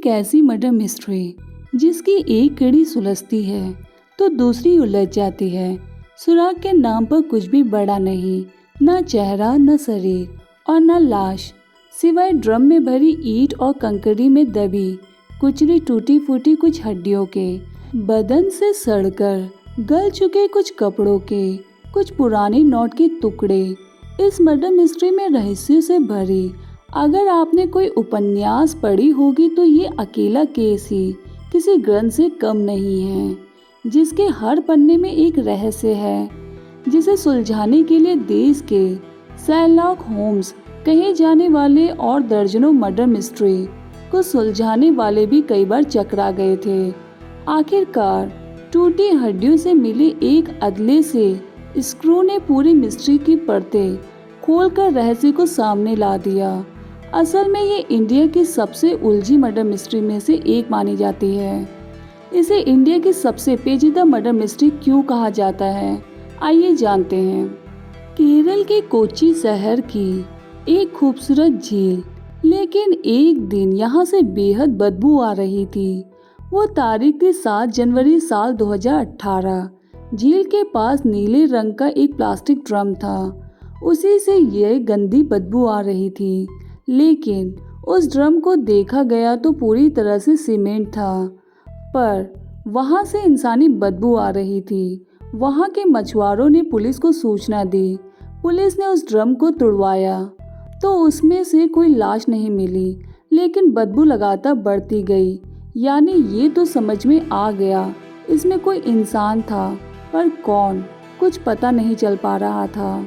एक ऐसी murder mystery जिसकी एक कड़ी सुलझती है तो दूसरी उलझ जाती है। सुराग के नाम पर कुछ भी बड़ा नहीं, न चेहरा, न शरीर और न लाश, सिवाय ड्रम में भरी ईंट और कंकड़ी में दबी कुचली टूटी फूटी कुछ हड्डियों के, बदन से सड़कर गल चुके कुछ कपड़ों के, कुछ पुराने नोट के टुकड़े। इस मर्डर मिस्ट्री में रहस्य से भरी अगर आपने कोई उपन्यास पढ़ी होगी तो ये अकेला केस ही किसी ग्रंथ से कम नहीं है, जिसके हर पन्ने में एक रहस्य है जिसे सुलझाने के लिए देश के शर्लॉक होम्स कहे जाने वाले और दर्जनों मर्डर मिस्ट्री को सुलझाने वाले भी कई बार चकरा गए थे। आखिरकार टूटी हड्डियों से मिले एक अदले से स्क्रू ने पूरी मिस्ट्री की परतें खोलकर रहस्य को सामने ला दिया। असल में ये इंडिया की सबसे उलझी मर्डर मिस्ट्री में से एक मानी जाती है। इसे इंडिया की सबसे पेचीदा मर्डर मिस्ट्री क्यों कहा जाता है, आइए जानते हैं। केरल के कोच्चि शहर की एक खूबसूरत झील, लेकिन एक दिन यहाँ से बेहद बदबू आ रही थी। वो तारीख थी 7 जनवरी साल 2018। झील के पास नीले रंग का एक प्लास्टिक ड्रम था, उसी से ये गंदी बदबू आ रही थी। लेकिन उस ड्रम को देखा गया तो पूरी तरह से सीमेंट था, पर वहाँ से इंसानी बदबू आ रही थी। वहाँ के मछुआरों ने पुलिस को सूचना दी। पुलिस ने उस ड्रम को तुड़वाया तो उसमें से कोई लाश नहीं मिली, लेकिन बदबू लगातार बढ़ती गई। यानी ये तो समझ में आ गया इसमें कोई इंसान था, पर कौन, कुछ पता नहीं चल पा रहा था।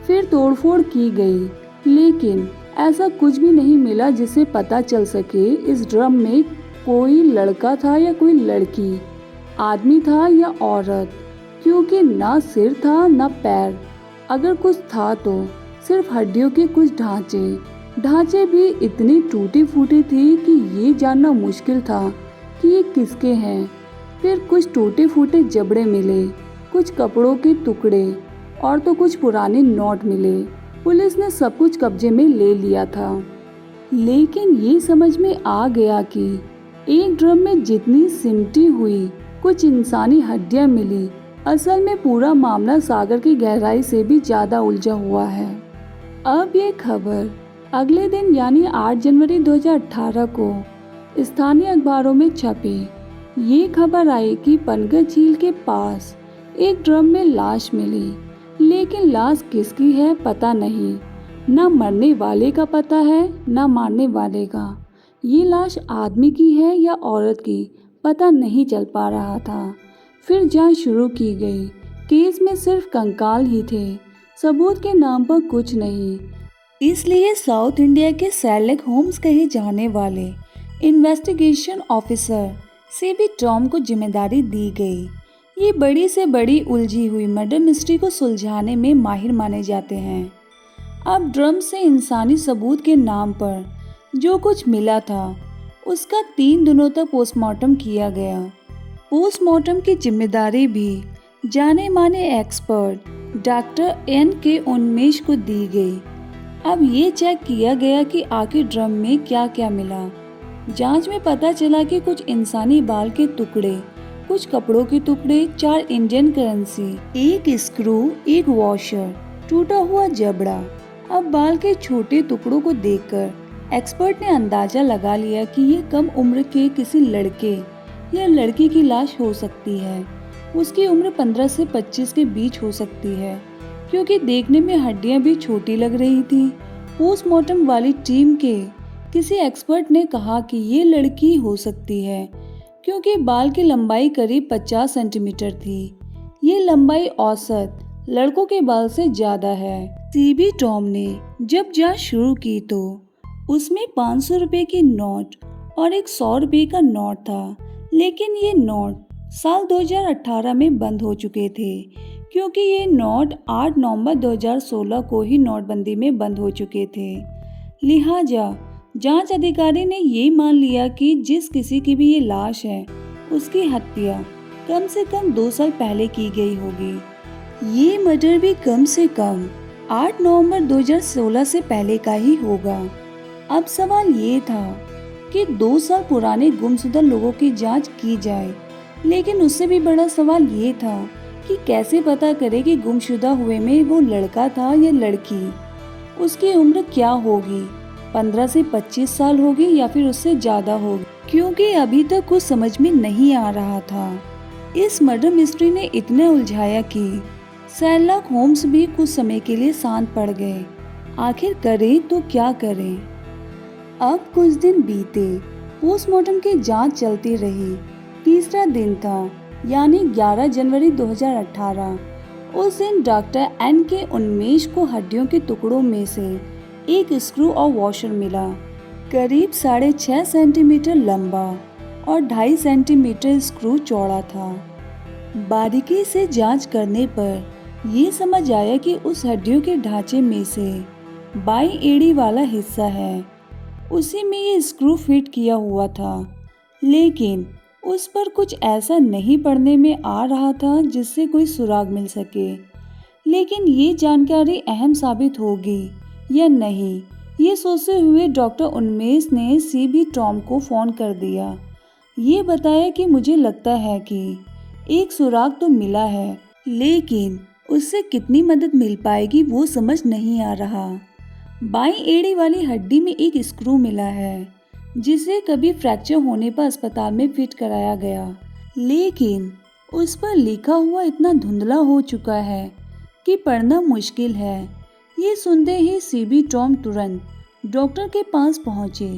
फिर तोड़फोड़ की गई, लेकिन ऐसा कुछ भी नहीं मिला जिससे पता चल सके इस ड्रम में कोई लड़का था या कोई लड़की, आदमी था या औरत, क्योंकि ना सिर था ना पैर। अगर कुछ था तो सिर्फ हड्डियों के कुछ ढांचे भी इतनी टूटी फूटी थी कि ये जानना मुश्किल था कि ये किसके हैं। फिर कुछ टूटे फूटे जबड़े मिले, कुछ कपड़ों के टुकड़े और तो कुछ पुराने नोट मिले। पुलिस ने सब कुछ कब्जे में ले लिया था, लेकिन ये समझ में आ गया कि एक ड्रम में जितनी सिमटी हुई कुछ इंसानी हड्डियां मिली, असल में पूरा मामला सागर की गहराई से भी ज्यादा उलझा हुआ है। अब ये खबर अगले दिन यानी 8 जनवरी 2018 को स्थानीय अखबारों में छपी। ये खबर आई कि पनगत झील के पास एक ड्रम में लाश मिली, लेकिन लाश किसकी है पता नहीं। ना मरने वाले का पता है ना मारने वाले का। ये लाश आदमी की है या औरत की पता नहीं चल पा रहा था। फिर जांच शुरू की गई। केस में सिर्फ कंकाल ही थे, सबूत के नाम पर कुछ नहीं। इसलिए साउथ इंडिया के शर्लॉक होम्स कहे जाने वाले इन्वेस्टिगेशन ऑफिसर सीबी टॉम को जिम्मेदारी दी गई। ये बड़ी से बड़ी उलझी हुई मर्डर मिस्ट्री को सुलझाने में माहिर माने जाते हैं। अब ड्रम से इंसानी सबूत के नाम पर जो कुछ मिला था उसका 3 दिनों तक पोस्टमार्टम किया गया। पोस्टमार्टम की जिम्मेदारी भी जाने माने एक्सपर्ट डॉक्टर N.K. उन्मेष को दी गई। अब ये चेक किया गया कि आखिर ड्रम में क्या क्या मिला। जांच में पता चला कि कुछ इंसानी बाल के टुकड़े, कुछ कपड़ों के टुकड़े, 4 इंडियन करेंसी, एक स्क्रू, एक वॉशर, टूटा हुआ जबड़ा। अब बाल के छोटे टुकड़ों को देखकर एक्सपर्ट ने अंदाजा लगा लिया कि ये कम उम्र के किसी लड़के या लड़की की लाश हो सकती है। उसकी उम्र 15 से 25 के बीच हो सकती है, क्योंकि देखने में हड्डियां भी छोटी लग रही थी। पोस्टमार्टम वाली टीम के किसी एक्सपर्ट ने कहा कि ये लड़की हो सकती है, क्योंकि बाल की लंबाई करीब 50 सेंटीमीटर थी। ये लंबाई औसत लड़कों के बाल से ज्यादा है। सीबी टॉम ने जब जांच शुरू की तो उसमें 500 रुपए की नोट और एक 100 रुपए का नोट था, लेकिन ये नोट साल 2018 में बंद हो चुके थे, क्योंकि ये नोट 8 नवंबर 2016 को ही नोटबंदी में बंद हो चुके थे। लिहाजा जांच अधिकारी ने ये मान लिया कि जिस किसी की भी ये लाश है उसकी हत्या कम से कम 2 साल पहले की गई होगी। ये मर्डर भी कम से कम 8 नवंबर 2016 से पहले का ही होगा। अब सवाल ये था कि 2 साल पुराने गुमशुदा लोगों की जांच की जाए, लेकिन उससे भी बड़ा सवाल ये था कि कैसे पता करे कि गुमशुदा हुए में वो लड़का था या लड़की। उसकी उम्र क्या होगी, 15 से 25 साल होगी या फिर उससे ज्यादा होगी, क्योंकि अभी तक कुछ समझ में नहीं आ रहा था। इस मर्डर मिस्ट्री ने इतना उलझाया कि शेरलॉक होम्स भी कुछ समय के लिए शांत पड़ गए। आखिर करें तो क्या करें। अब कुछ दिन बीते, पोस्टमार्टम की जांच चलती रही। तीसरा दिन था, यानी 11 जनवरी 2018। उस दिन डॉक्टर N.K. उन्मेष को हड्डियों के टुकड़ों में से एक स्क्रू और वॉशर मिला, करीब 6.5 सेंटीमीटर लंबा और 2.5 सेंटीमीटर स्क्रू चौड़ा था। बारीकी से जांच करने पर ये समझ आया कि उस हड्डियों के ढांचे में से बाईं एड़ी वाला हिस्सा है, उसी में ये स्क्रू फिट किया हुआ था। लेकिन उस पर कुछ ऐसा नहीं पड़ने में आ रहा था जिससे कोई सुराग मिल सके। लेकिन ये जानकारी अहम साबित होगी या नहीं, ये सोचते हुए डॉक्टर उन्मेष ने सीबी टॉम को फ़ोन कर दिया। ये बताया कि मुझे लगता है कि एक सुराग तो मिला है, लेकिन उससे कितनी मदद मिल पाएगी वो समझ नहीं आ रहा। बाईं एड़ी वाली हड्डी में एक स्क्रू मिला है, जिसे कभी फ्रैक्चर होने पर अस्पताल में फिट कराया गया, लेकिन उस पर लिखा हुआ इतना धुंधला हो चुका है कि पढ़ना मुश्किल है। ये सुनते ही सीबी टॉम तुरंत डॉक्टर के पास पहुंचे।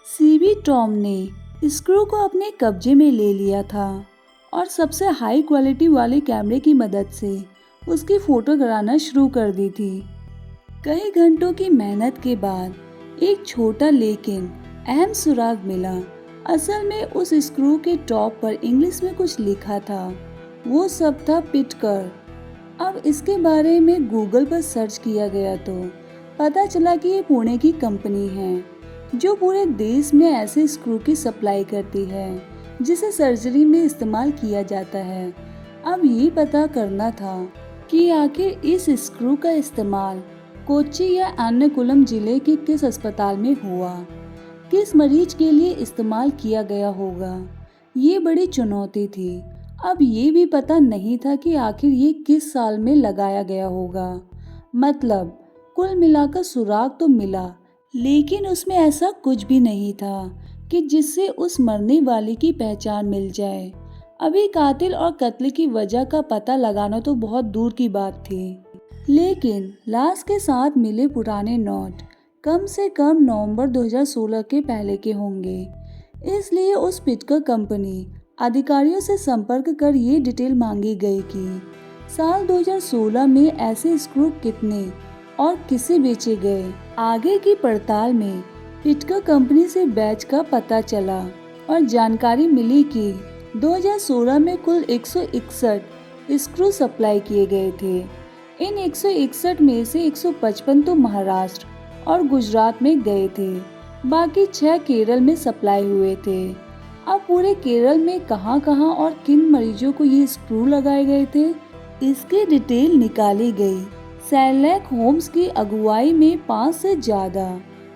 सीबी टॉम ने स्क्रू को अपने कब्जे में ले लिया था और सबसे हाई क्वालिटी वाले कैमरे की मदद से उसकी फोटो कराना शुरू कर दी थी। कई घंटों की मेहनत के बाद एक छोटा लेकिन अहम सुराग मिला। असल में उस स्क्रू के टॉप पर इंग्लिश में कुछ लिखा था, वो सब था पिटकर। अब इसके बारे में गूगल पर सर्च किया गया तो पता चला कि ये पुणे की कंपनी है जो पूरे देश में ऐसे स्क्रू की सप्लाई करती है जिसे सर्जरी में इस्तेमाल किया जाता है। अब ये पता करना था कि आखिर इस स्क्रू का इस्तेमाल कोच्चि या एर्नाकुलम जिले के किस अस्पताल में हुआ, किस मरीज के लिए इस्तेमाल किया गया होगा। ये बड़ी चुनौती थी। अब ये भी पता नहीं था कि आखिर ये किस साल में लगाया गया होगा। मतलब कुल मिलाकर सुराग तो मिला, लेकिन उसमें ऐसा कुछ भी नहीं था कि जिससे उस मरने वाले की पहचान मिल जाए। अभी कातिल और कत्ल की वजह का पता लगाना तो बहुत दूर की बात थी, लेकिन लाश के साथ मिले पुराने नोट कम से कम नवंबर 2016 के पहले के होंगे। इसलिए उस पिटकर कंपनी अधिकारियों से संपर्क कर ये डिटेल मांगी गई कि साल 2016 में ऐसे स्क्रू कितने और किसे बेचे गए। आगे की पड़ताल में पिटकर कंपनी से बैच का पता चला और जानकारी मिली कि 2016 में कुल 161 स्क्रू सप्लाई किए गए थे। इन 161 में से 155 तो महाराष्ट्र और गुजरात में गए थे, बाकी 6 केरल में सप्लाई हुए थे। अब पूरे केरल में कहां कहां और किन मरीजों को ये स्क्रू लगाए गए थे, इसकी डिटेल निकाली गई। शेरलॉक होम्स की अगुवाई में 5 से ज्यादा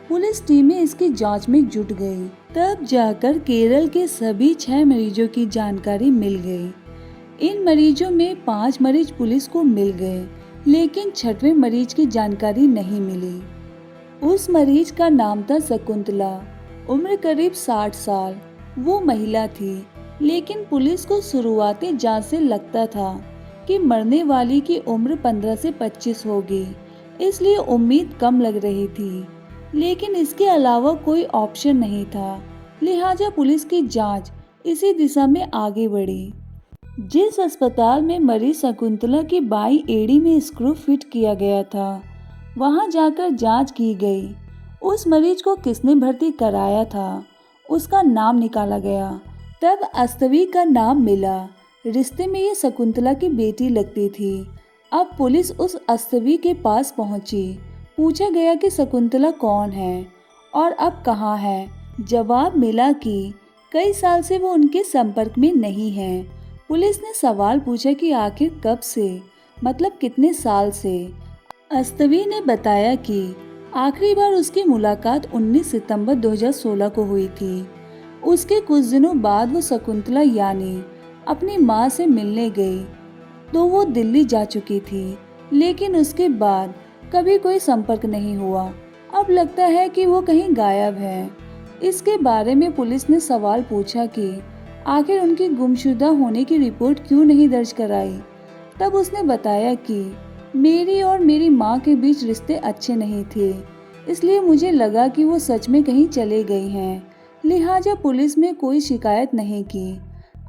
पुलिस टीमें इसकी जांच में जुट गई। तब जाकर केरल के सभी 6 मरीजों की जानकारी मिल गई। इन मरीजों में 5 मरीज पुलिस को मिल गए, लेकिन 6वें मरीज की जानकारी नहीं मिली। उस मरीज का नाम था शकुंतला, उम्र करीब 60 साल। वो महिला थी, लेकिन पुलिस को शुरुआती जांच से लगता था कि मरने वाली की उम्र 15 से 25 होगी, इसलिए उम्मीद कम लग रही थी। लेकिन इसके अलावा कोई ऑप्शन नहीं था, लिहाजा पुलिस की जांच इसी दिशा में आगे बढ़ी। जिस अस्पताल में मरीज शकुंतला की बाईं एड़ी में स्क्रू फिट किया गया था, वहां जाकर जांच की गई। उस मरीज को किसने भर्ती कराया था, उसका नाम निकाला गया। तब अस्तवी का नाम मिला। रिश्ते में ये शकुंतला की बेटी लगती थी। अब पुलिस उस अस्तवी के पास पहुंची। पूछा गया कि शकुंतला कौन है और अब कहाँ है। जवाब मिला कि कई साल से वो उनके संपर्क में नहीं है। पुलिस ने सवाल पूछा कि आखिर कब से, मतलब कितने साल से। अस्तवी ने बताया कि आखिरी बार उसकी मुलाकात 19 सितंबर 2016 को हुई थी। उसके कुछ दिनों बाद वो शकुंतला यानी अपनी माँ से मिलने गई तो वो दिल्ली जा चुकी थी, लेकिन उसके बाद कभी कोई संपर्क नहीं हुआ। अब लगता है कि वो कहीं गायब है। इसके बारे में पुलिस ने सवाल पूछा कि आखिर उनकी गुमशुदा होने की रिपोर्ट क्यों नहीं दर्ज कराई। तब उसने बताया कि मेरी और मेरी माँ के बीच रिश्ते अच्छे नहीं थे, इसलिए मुझे लगा कि वो सच में कहीं चले गई हैं, लिहाजा पुलिस में कोई शिकायत नहीं की।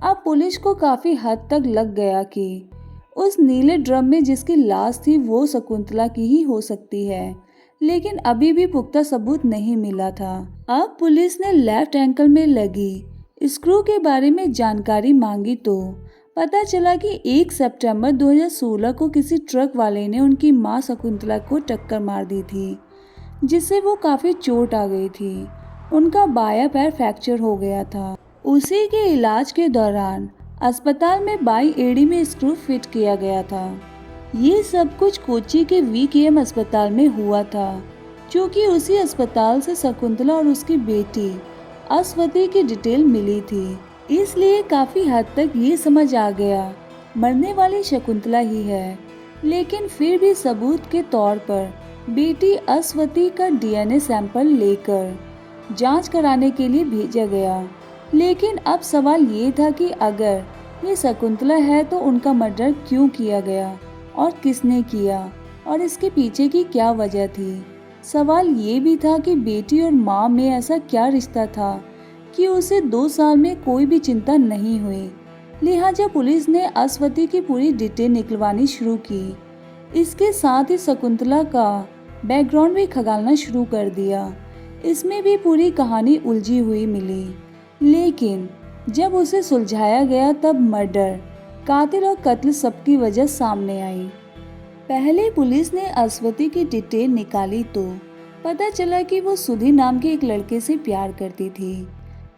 अब पुलिस को काफी हद तक लग गया कि उस नीले ड्रम में जिसकी लाश थी वो शकुंतला की ही हो सकती है, लेकिन अभी भी पुख्ता सबूत नहीं मिला था। अब पुलिस ने लेफ्ट एंकल में लगी स्क्रू के बारे में जानकारी मांगी तो पता चला कि 1 सितंबर 2016 को किसी ट्रक वाले ने उनकी मां शकुंतला को टक्कर मार दी थी, जिससे वो काफी चोट आ गई थी। उनका बायां पैर फ्रैक्चर हो गया था। उसी के इलाज के दौरान अस्पताल में बाई एड़ी में स्क्रू फिट किया गया था। ये सब कुछ कोच्चि के वीकेएम अस्पताल में हुआ था, क्योंकि उसी अस्पताल से शकुंतला और उसकी बेटी अस्वती की डिटेल मिली थी। इसलिए काफी हद तक ये समझ आ गया मरने वाली शकुंतला ही है, लेकिन फिर भी सबूत के तौर पर बेटी अस्वती का डीएनए सैंपल लेकर जांच कराने के लिए भेजा गया। लेकिन अब सवाल ये था कि अगर ये शकुंतला है तो उनका मर्डर क्यों किया गया और किसने किया और इसके पीछे की क्या वजह थी। सवाल ये भी था कि बेटी और माँ में ऐसा क्या रिश्ता था कि उसे 2 साल में कोई भी चिंता नहीं हुई। लिहाजा पुलिस ने अस्वती की पूरी डिटेल निकलवानी शुरू की। इसके साथ ही शकुंतला का बैकग्राउंड भी खंगालना शुरू कर दिया। इसमें भी पूरी कहानी उलझी हुई मिली, लेकिन जब उसे सुलझाया गया तब मर्डर, कातिल और कत्ल सबकी वजह सामने आई। पहले पुलिस ने अस्वती की डिटेल निकाली तो पता चला कि वो सुधी नाम के एक लड़के से प्यार करती थी,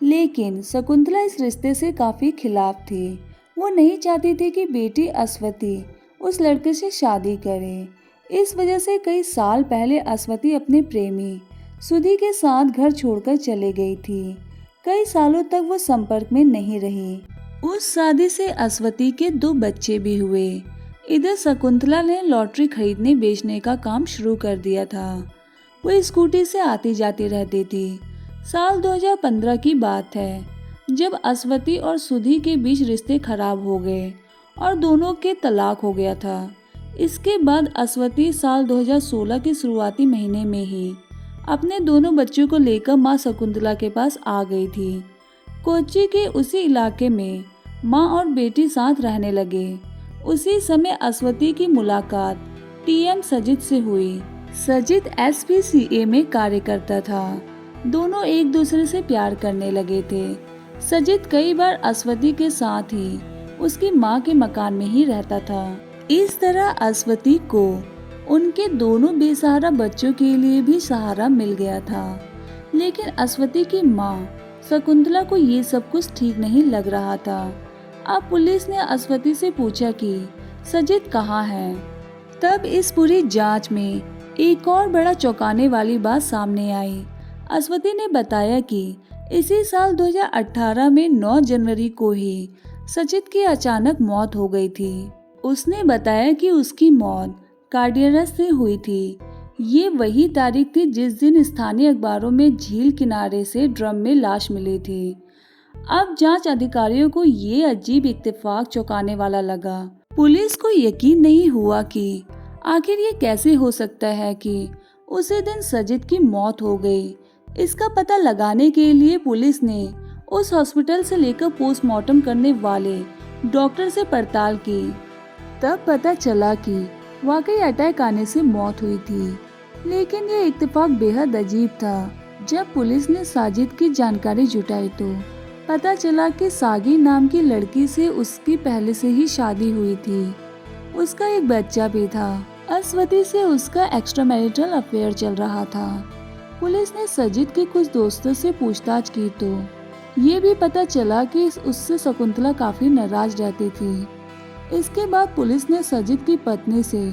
लेकिन शकुंतला इस रिश्ते से काफी खिलाफ थी। वो नहीं चाहती थी कि बेटी अस्वती उस लड़के से शादी करे। इस वजह से कई साल पहले अस्वती अपने प्रेमी सुधी के साथ घर छोड़कर चले गई थी। कई सालों तक वो संपर्क में नहीं रही। उस शादी से अस्वती के 2 बच्चे भी हुए। इधर शकुंतला ने लॉटरी खरीदने बेचने का काम शुरू कर दिया था। वो स्कूटी से आती जाती रहती थी। साल 2015 की बात है, जब अस्वती और सुधी के बीच रिश्ते खराब हो गए और दोनों के तलाक हो गया था। इसके बाद अस्वती साल 2016 के शुरुआती महीने में ही अपने दोनों बच्चों को लेकर मां शकुंतला के पास आ गई थी। कोच्चि के उसी इलाके में मां और बेटी साथ रहने लगे। उसी समय अस्वती की मुलाकात टीएम सजित से हुई। सजित एसपीसीए में कार्य करता था। दोनों एक दूसरे से प्यार करने लगे थे। सजित कई बार अस्वती के साथ ही उसकी मां के मकान में ही रहता था। इस तरह अस्वती को उनके दोनों बेसहारा बच्चों के लिए भी सहारा मिल गया था। लेकिन अस्वती की मां शकुंतला को ये सब कुछ ठीक नहीं लग रहा था। अब पुलिस ने अस्वती से पूछा कि सजित कहाँ है। तब इस पूरी जांच में एक और बड़ा चौंकाने वाली बात सामने आई। अस्वती ने बताया कि इसी साल 2018 में 9 जनवरी को ही सजित की अचानक मौत हो गई थी। उसने बताया कि उसकी मौत कार्डियक अरेस्ट से हुई थी। ये वही तारीख थी जिस दिन स्थानीय अखबारों में झील किनारे से ड्रम में लाश मिली थी। अब जांच अधिकारियों को ये अजीब इत्तेफाक चौंकाने वाला लगा। पुलिस को यकीन नहीं हुआ कि आखिर ये कैसे हो सकता है कि उसी दिन सजित की मौत हो गई। इसका पता लगाने के लिए पुलिस ने उस हॉस्पिटल से लेकर पोस्टमार्टम करने वाले डॉक्टर से पड़ताल की। तब पता चला कि वाकई अटैक आने से मौत हुई थी। लेकिन ये इत्तेफाक बेहद अजीब था। जब पुलिस ने साजिद की जानकारी जुटाई तो पता चला कि सागी नाम की लड़की से उसकी पहले से ही शादी हुई थी। उसका एक बच्चा भी था। अस्वती से उसका एक्स्ट्रा मैरिटल अफेयर चल रहा था। पुलिस ने सजिद के कुछ दोस्तों से पूछताछ की तो ये भी पता चला कि उससे शकुंतला काफी नाराज रहती थी। इसके बाद पुलिस ने सजिद की पत्नी से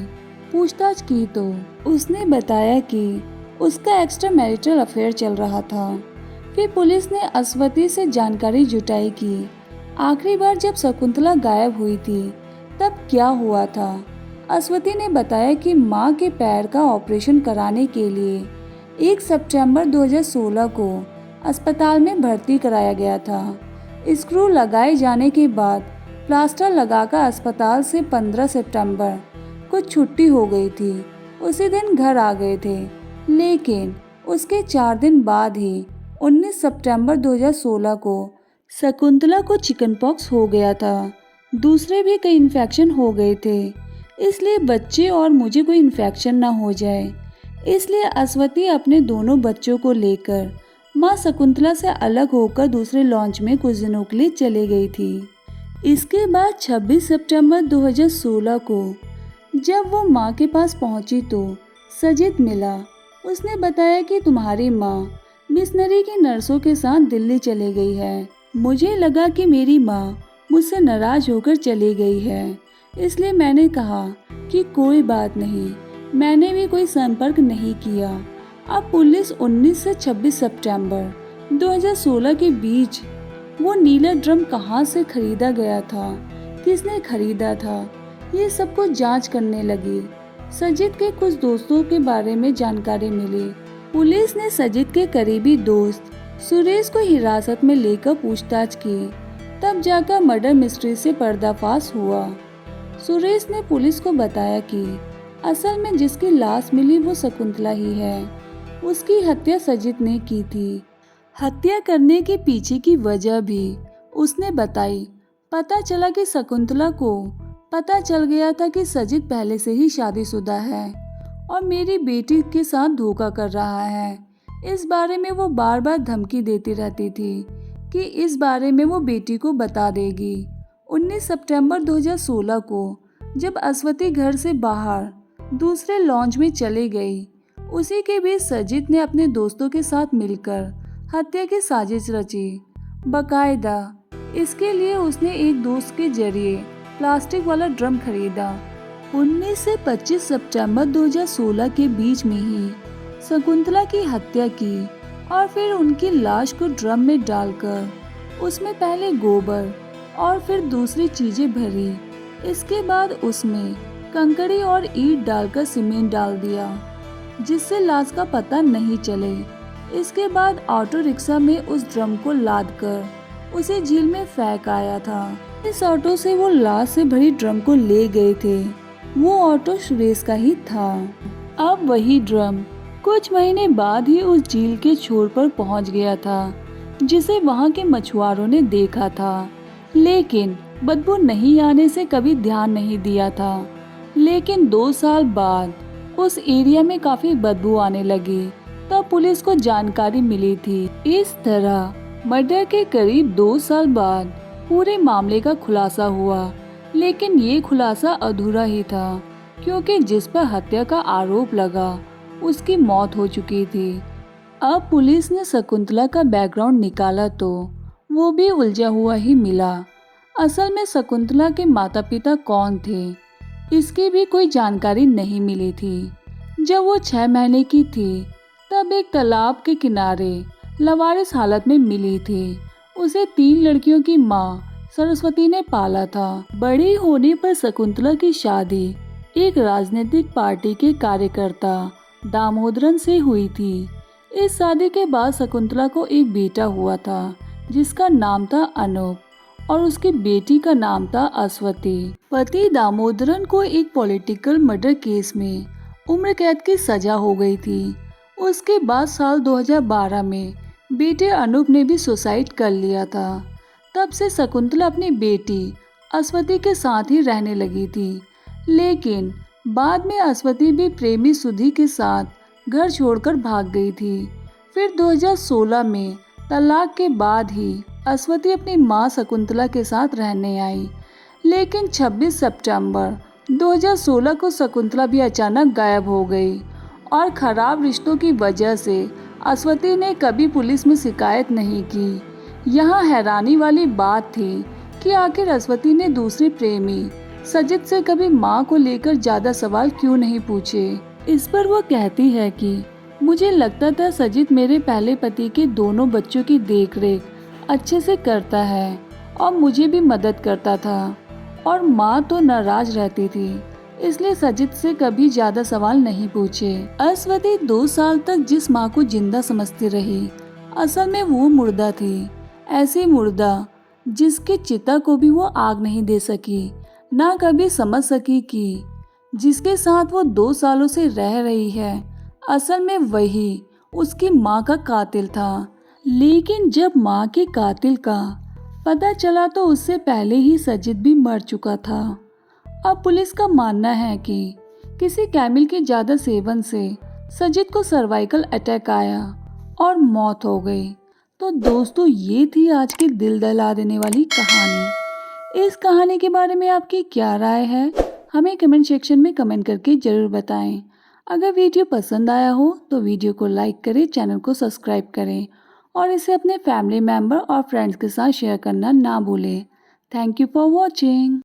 पूछताछ की तो उसने बताया कि उसका एक्स्ट्रा मैरिटल अफेयर चल रहा था। फिर पुलिस ने अस्वती से जानकारी जुटाई कि आखिरी बार जब शकुंतला गायब हुई थी तब क्या हुआ था। अस्वती ने बताया कि मां के पैर का ऑपरेशन कराने के लिए 1 सितंबर 2016 को अस्पताल में भर्ती कराया गया था। स्क्रू लगाए जाने के बाद प्लास्टर लगाकर अस्पताल से 15 सितंबर को छुट्टी हो गई थी। उसी दिन घर आ गए थे, लेकिन उसके 4 दिन बाद ही 19 सितंबर 2016 को शकुंतला को चिकनपॉक्स हो गया था। दूसरे भी कई इन्फेक्शन हो गए थे, इसलिए बच्चे और मुझे कोई इन्फेक्शन ना हो जाए, इसलिए अस्वती अपने दोनों बच्चों को लेकर मां शकुंतला से अलग होकर दूसरे लॉन्च में कुछ दिनों के लिए चली गई थी। इसके बाद 26 सितंबर 2016 को जब वो मां के पास पहुंची तो सजित मिला। उसने बताया कि तुम्हारी मां मिशनरी की नर्सों के साथ दिल्ली चली गई है। मुझे लगा कि मेरी मां मुझसे नाराज होकर चली गई है, इसलिए मैंने कहा कि कोई बात नहीं, मैंने भी कोई संपर्क नहीं किया। अब पुलिस 19 से 26 सितंबर 2016 के बीच वो नीला ड्रम कहाँ से खरीदा गया था, किसने खरीदा था, ये सब कुछ जांच करने लगी। सजित के कुछ दोस्तों के बारे में जानकारी मिली। पुलिस ने सजित के करीबी दोस्त सुरेश को हिरासत में लेकर पूछताछ की, तब जाकर मर्डर मिस्ट्री से पर्दाफाश हुआ। सुरेश ने पुलिस को बताया कि असल में जिसकी लाश मिली वो शकुंतला ही है। उसकी हत्या सजित ने की थी। हत्या करने के पीछे की वजह भी उसने बताई। पता चला कि शकुंतला को पता चल गया था कि सजित पहले से ही शादीशुदा है और मेरी बेटी के साथ धोखा कर रहा है। इस बारे में वो बार बार धमकी देती रहती थी कि इस बारे में वो बेटी को बता देगी। 19 सितंबर 2016 को जब अस्वती घर से बाहर दूसरे लॉन्च में चली गई, उसी के बीच सजित ने अपने दोस्तों के साथ मिलकर हत्या की साजिश रची। बाकायदा इसके लिए उसने एक दोस्त के जरिए प्लास्टिक वाला ड्रम खरीदा। 19 से 25 सितंबर 2016 के बीच में ही शकुंतला की हत्या की और फिर उनकी लाश को ड्रम में डालकर उसमें पहले गोबर और फिर दूसरी चीजें भरी। इसके बाद उसमें कंकड़ी और ईंट डालकर सीमेंट डाल दिया, जिससे लाश का पता नहीं चले। इसके बाद ऑटो रिक्शा में उस ड्रम को लादकर उसे झील में फेंक आया था। इस ऑटो से वो लाश से भरी ड्रम को ले गए थे। वो ऑटो सुरेश का ही था। अब वही ड्रम कुछ महीने बाद ही उस झील के छोर पर पहुंच गया था, जिसे वहां के मछुआरों ने देखा था, लेकिन बदबू नहीं आने से कभी ध्यान नहीं दिया था। लेकिन 2 साल बाद उस एरिया में काफी बदबू आने लगी, तब पुलिस को जानकारी मिली थी। इस तरह मर्डर के करीब 2 साल बाद पूरे मामले का खुलासा हुआ, लेकिन ये खुलासा अधूरा ही था, क्योंकि जिस पर हत्या का आरोप लगा उसकी मौत हो चुकी थी। अब पुलिस ने शकुंतला का बैकग्राउंड निकाला तो वो भी उलझा हुआ ही मिला। असल में शकुंतला के माता पिता कौन थे, इसकी भी कोई जानकारी नहीं मिली थी। जब वो 6 महीने की थी तब एक तालाब के किनारे लवारिस हालत में मिली थी। उसे 3 लड़कियों की माँ सरस्वती ने पाला था। बड़ी होने पर शकुंतला की शादी एक राजनीतिक पार्टी के कार्यकर्ता दामोदरन से हुई थी। इस शादी के बाद शकुंतला को एक बेटा हुआ था, जिसका नाम था अनूप और उसकी बेटी का नाम था अस्वती। पति दामोदरन को एक पॉलिटिकल मर्डर केस में उम्र कैद की सजा हो गई थी। उसके बाद साल 2012 में बेटे अनूप ने भी सुसाइड कर लिया था। तब से शकुंतला अपनी बेटी अस्वती के साथ ही रहने लगी थी, लेकिन बाद में अस्वती भी प्रेमी सुधी के साथ घर छोड़कर भाग गई थी। फिर 2016 में तलाक के बाद ही अस्वती अपनी मां शकुंतला के साथ रहने आई, लेकिन 26 सितंबर 2016 को शकुंतला भी अचानक गायब हो गई और खराब रिश्तों की वजह से अस्वती ने कभी पुलिस में शिकायत नहीं की। यहाँ हैरानी वाली बात थी कि आखिर अस्वती ने दूसरे प्रेमी सजित से कभी मां को लेकर ज्यादा सवाल क्यों नहीं पूछे। इस पर वो कहती है कि मुझे लगता था सजित मेरे पहले पति के दोनों बच्चों की देखरेख अच्छे से करता है और मुझे भी मदद करता था। और माँ तो नाराज रहती थी, इसलिए सजित से कभी ज्यादा सवाल नहीं पूछे। अस्वती 2 साल तक जिस माँ को जिंदा समझती रही, असल में वो मुर्दा थी। ऐसी मुर्दा जिसके चिता को भी वो आग नहीं दे सकी, ना कभी समझ सकी कि जिसके साथ वो 2 सालों से रह रही है, असल में वही उसकी माँ का कातिल था। लेकिन जब माँ के कातिल का पता चला तो उससे पहले ही सजित भी मर चुका था। अब पुलिस का मानना है कि किसी केमिकल के ज्यादा सेवन से सजित को सर्वाइकल अटैक आया और मौत हो गई। तो दोस्तों, ये थी आज की दिल दहला देने वाली कहानी। इस कहानी के बारे में आपकी क्या राय है, हमें कमेंट सेक्शन में कमेंट करके जरूर बताएं। अगर वीडियो पसंद आया हो तो वीडियो को लाइक करें, चैनल को सब्सक्राइब करें और इसे अपने फैमिली मेम्बर और फ्रेंड्स के साथ शेयर करना ना भूलें। Thank you for watching.